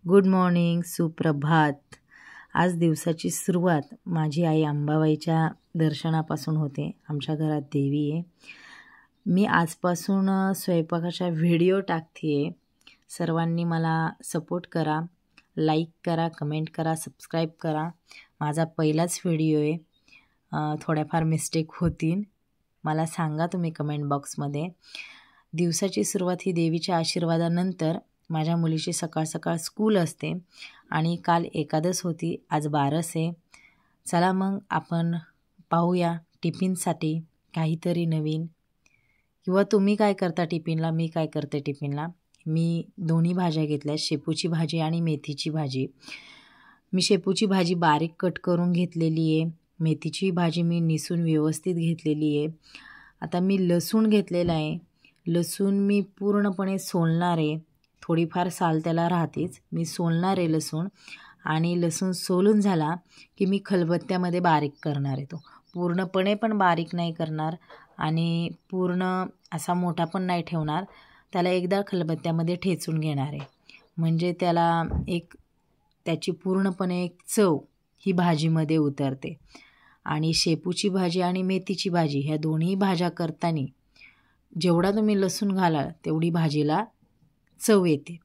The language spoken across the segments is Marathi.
गुड मॉर्निंग, सुप्रभात। आज दिवसाची सुरुवात माझी आई अंबाबाईच्या दर्शनापासून होते। आमच्या घरात देवी आहे। मी आजपासून स्वयंपाकाचा व्हिडिओ टाकते आहे। सर्वांनी मला सपोर्ट करा, लाईक करा, कमेंट करा, सबस्क्राईब करा। माझा पहिलाच व्हिडिओ आहे, थोड्याफार मिस्टेक होतील, मला सांगा तुम्ही कमेंट बॉक्समध्ये। दिवसाची सुरुवात ही देवीच्या आशीर्वादानंतर। माझ्या मुलीची सकाळ सकाळ स्कूल असते आणि काल एकादश होती, आज बारस आहे। चला मग आपण पाहूया टिफिनसाठी काहीतरी नवीन, किंवा तुम्ही काय करता टिफिनला, मी काय करते टिफिनला। मी दोन्ही भाज्या घेतल्या, शेपूची भाजी आणि मेथीची भाजी। मी शेपूची भाजी बारीक कट करून घेतलेली आहे, मेथीची भाजी मी निसून व्यवस्थित घेतलेली आहे। आता मी लसूण घेतलेला आहे, लसूण मी पूर्णपणे सोलणार आहे। थोडीफार साल त्याला राहतेच, मी सोलणार आहे लसूण। आणि लसूण सोलून झाला की मी खलबत्त्यामध्ये बारीक करणार आहे। तो पूर्णपणे पण बारीक नाही करणार आणि पूर्ण असा मोठा पण नाही ठेवणार, त्याला एकदा खलबत्त्यामध्ये ठेचून घेणार आहे। म्हणजे त्याला त्याची पूर्णपणे एक चव ही भाजीमध्ये उतरते। आणि शेपूची भाजी आणि मेथीची भाजी ह्या दोन्ही भाज्या करताना जेवढा तुम्ही लसूण घालाल तेवढी भाजीला चव येते।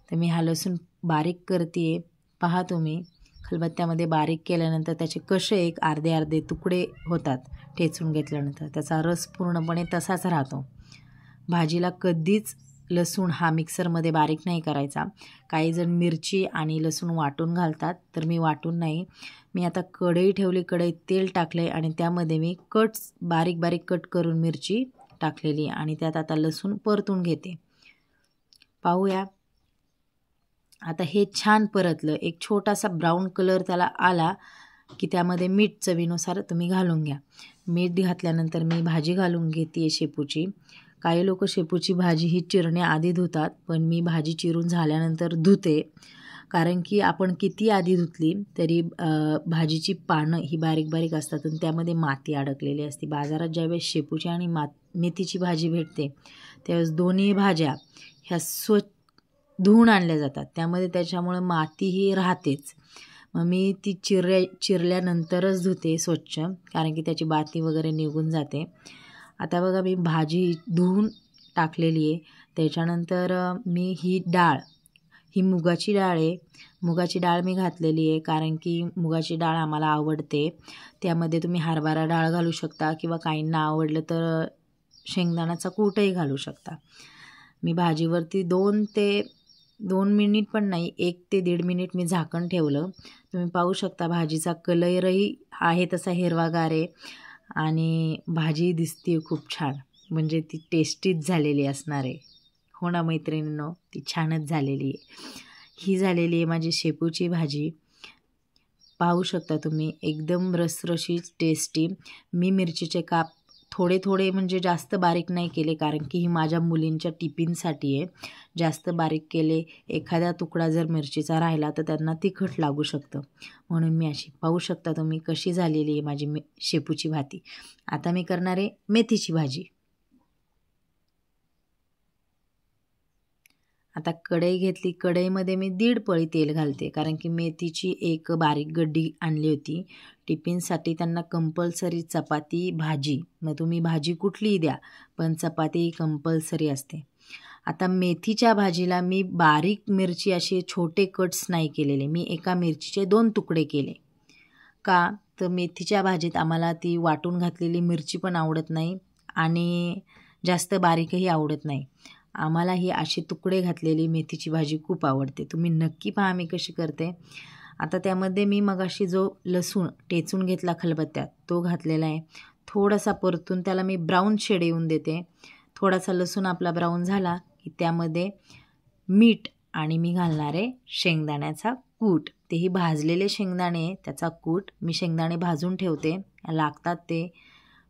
तर मी हा लसूण बारीक करते आहे, पहा तुम्ही। खलबत्त्यामध्ये बारीक केल्यानंतर त्याचे कसे एक अर्धे अर्धे तुकडे होतात ठेचून घेतल्यानंतर, त्याचा रस पूर्णपणे तसाच राहतो। भाजीला कधीच लसूण हा मिक्सरमध्ये बारीक नाही करायचा। काही जण मिरची आणि लसूण वाटून घालतात, तर मी वाटून नाही। मी आता कढई ठेवली, कढईत तेल टाकले आणि त्यामध्ये मी बारीक बारीक कट करून मिरची टाकलेली आणि त्यात आता लसूण परतून घेते। पाहूया। आता हे छान परतलं, एक छोटासा ब्राऊन कलर त्याला आला की त्यामध्ये मीठ चवीनुसार तुम्ही घालून घ्या। मीठ घातल्यानंतर मी भाजी घालून घेते शेपूची। काही लोक शेपूची भाजी ही चिरण्याआधी धुतात, पण मी भाजी चिरून झाल्यानंतर धुते। कारण की आपण किती आधी धुतली तरी भाजीची पानं ही बारीक बारीक असतात आणि त्यामध्ये माती अडकलेली असते। बाजारात ज्यावेळेस शेपूची आणि मेथीची भाजी भेटते त्यावेळेस दोन्ही भाज्या ह्या धुवून आणल्या जातात, त्याच्यामुळे माती ही राहतेच। मग मी ती चिरल्यानंतरच धुते स्वच्छ, कारण की त्याची माती वगैरे निघून जाते। आता बघा मी भाजी धुवून टाकलेली आहे। त्याच्यानंतर मी ही मुगाची डाळ आहे, मुगाची डाळ मी घातलेली आहे, कारण की मुगाची डाळ आम्हाला आवडते। त्यामध्ये तुम्ही हरभरा डाळ घालू शकता, किंवा काहींना आवडलं तर शेंगदाण्याचा कूटही घालू शकता। मी भाजीवरती 2 मिनिट पण नाही, 1 ते 1.5 मिनिट मी झाकण ठेवलं। तुम्ही पाहू शकता भाजीचा कलरही आहे तसा हिरवागार आहे आणि भाजी दिसते खूप छान, म्हणजे ती टेस्टीच झालेली असणार आहे। हो ना मैत्रिणींनो, ती छानच झालेली आहे। ही झालेली आहे माझी शेपूची भाजी, पाहू शकता तुम्ही, एकदम रसरशीत टेस्टी। मी मिरचीचे काप थोडे थोडे, म्हणजे जास्त बारीक नाही केले, कारण की ही माझ्या मुलींच्या टिफिनसाठी आहे। जास्त बारीक केले, एखादा तुकडा जर मिरचीचा राहिला तर त्यांना तिखट लागू शकतं, म्हणून मी अशी, पाहू शकता तुम्ही कशी झालेली आहे माझी शेपूची भाजी। आता मी करणार आहे मेथीची भाजी। आता कढई घेतली, कढईमध्ये मी 1.5 पळी तेल घालते, कारण की मेथीची एक बारीक गड्डी आणली होती टिफिनसाठी। त्यांना कंपल्सरी चपाती भाजी, मग तुम्ही भाजी कुठलीही द्या, पण चपाती कंपल्सरी असते। आता मेथीच्या भाजीला मी बारीक मिरची अशी छोटे कट्स नाही केलेले, मी एका मिरचीचे 2 तुकडे केले। का तर मेथीच्या भाजीत आम्हाला ती वाटून घातलेली मिरची पण आवडत नाही आणि जास्त बारीकही आवडत नाही। आम्हाला ही अशी तुकडे घातलेली मेथीची भाजी खूप आवडते। तुम्ही नक्की पहा मी कशी करते। आता त्यामध्ये मी मगाशी जो लसूण टेचून घेतला खलबत्त्यात तो घातलेला आहे। थोडासा परतून त्याला मी ब्राऊन शेड येऊन देते। थोडासा लसूण आपला ब्राऊन झाला की त्यामध्ये मीठ आणि मी घालणार आहे शेंगदाण्याचा कूट। तेही भाजलेले शेंगदाणे, त्याचा कूट। मी शेंगदाणे भाजून ठेवते, लागतात ते।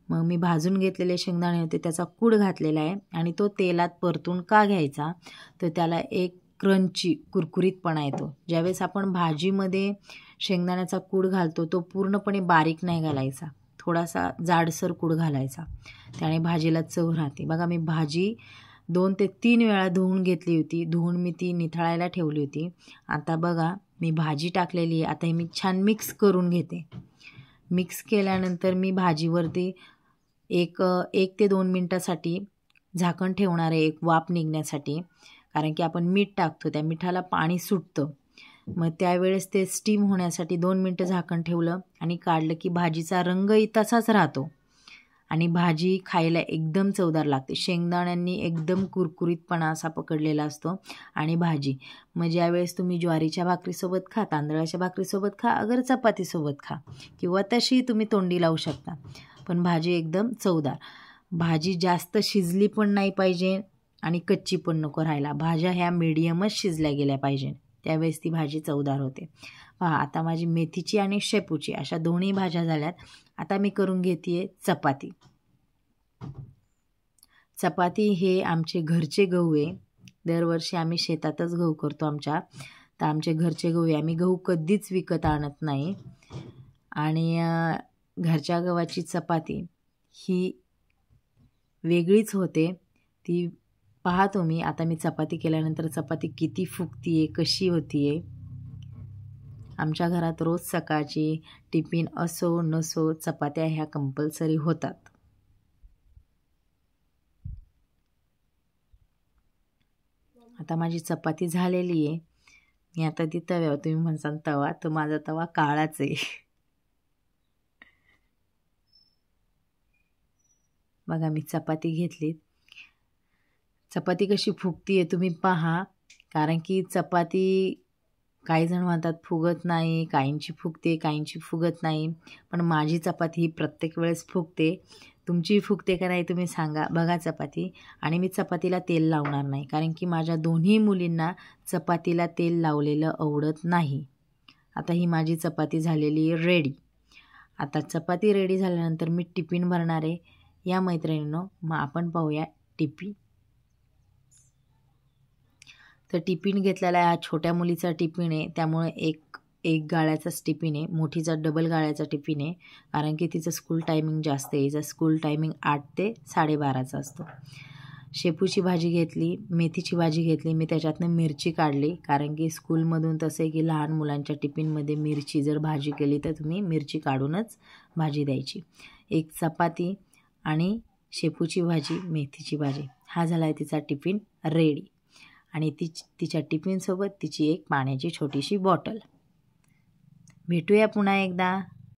मग मी भाजून घेतलेले शेंगदाणे होते, त्याचा कूट घातलेला आहे आणि तो तेलात परतून का घ्यायचा, तर त्याला एक क्रंची कुरकुरीतपणा येतो। ज्यावेळेस आपण भाजीमध्ये शेंगदाण्याचा कूट घालतो तो पूर्णपणे बारीक नाही घालायचा, थोडासा जाडसर कूट घालायचा, त्याने भाजीला चव राहते। बघा मी भाजी 2 ते 3 वेळा धुवून घेतली होती. धुवून मी ती निथळायला ठेवली होती. आता बघा मी भाजी टाकलेली आहे. आता हे मी छान मिक्स करून घेते. मिक्स केल्यानंतर मी भाजीवरती एक 1 ते 2 मिनटासाठी झाकण ठेवणार आहे, एक वाफ निघण्यासाठी. कारण की आपण मीठ टाकतो, त्या मिठाला पाणी सुटतं. मग त्यावेळेस ते स्टीम होण्यासाठी 2 मिनटं झाकण ठेवलं आणि काढलं की भाजीचा रंगही तसाच राहतो आणि भाजी खायला एकदम चवदार लागते. शेंगदाण्यांनी एकदम कुरकुरीतपणा असा पकडलेला असतो आणि भाजी मग ज्यावेळेस तुम्ही ज्वारीच्या भाकरीसोबत खा, तांदळाच्या भाकरीसोबत खा, अगर चपातीसोबत खा किंवा तशी तुम्ही तोंडी लावू शकता. पण भाजी एकदम चवदार. भाजी जास्त शिजली पण नाही पाहिजे आणि कच्ची पण नको राहायला. भाज्या ह्या मीडियमच शिजल्या गेल्या पाहिजे, त्यावेळेस ती भाजी चवदार होते. पहा आता माझी मेथीची आणि शेपूची अशा दोन्ही भाज्या झाल्यात. आता मी करून घेते चपाती. चपाती हे आमचे घरचे गहू आहे. दरवर्षी आम्ही शेतातच गहू करतो आमच्या. तर आमचे घरचे गहू आहे. आम्ही गहू कधीच विकत आणत नाही आणि घरच्या गव्हाची चपाती ही वेगळीच होते. ती पहा तुम्ही. आता मी चपाती केल्यानंतर चपाती किती फुगती आहे, कशी होती आहे. आमच्या घरात रोज सकाळची टिफिन असो नसो चपात्या ह्या कंपल्सरी होतात. आता माझी चपाती झालेली आहे. मी आता ती तव्यावर, तुम्ही म्हणसाल तवा, तर माझा तवा काळाच आहे. बघा मी चपाती घेतली. चपाती कशी फुगती आहे तुम्ही पहा. कारण की चपाती काही जण म्हणतात फुगत नाही, काहींची फुगते, काहींची फुगत नाही. पण माझी चपाती ही प्रत्येक वेळेस फुगते. तुमची फुगते का नाही तुम्ही सांगा. बघा चपाती. आणि मी चपातीला तेल लावणार नाही, कारण की माझ्या दोन्ही मुलींना चपातीला तेल लावलेलं आवडत नाही. आता ही माझी चपाती झालेली रेडी. आता चपाती रेडी झाल्यानंतर मी टिफिन भरणार आहे. या मैत्रिणींनो, मग आपण पाहूया टिफिन. तर टिफिन घेतलेला हा छोट्या मुलीचा टिफिन आहे, त्यामुळे एक गाळ्याचाच टिफिन आहे. मोठीचा डबल गाळ्याचा टिफिन आहे, कारण की तिचं स्कूल टायमिंग जास्त आहे. हिचं स्कूल टायमिंग 8 ते 12:30चा असतो. शेपूची भाजी घेतली, मेथीची भाजी घेतली. मी त्याच्यातनं मिरची काढली, कारण की स्कूलमधून तसं आहे की लहान मुलांच्या टिफिनमध्ये मिरची जर भाजी केली तर तुम्ही मिरची काढूनच भाजी द्यायची. एक चपाती आणि शेपूची भाजी, मेथीची भाजी, हा झाला आहे तिचा टिफिन रेडी. आणि तिच्या टिफिनसोबत तिची एक पाण्याची छोटीशी बॉटल. भेटूया पुन्हा एकदा.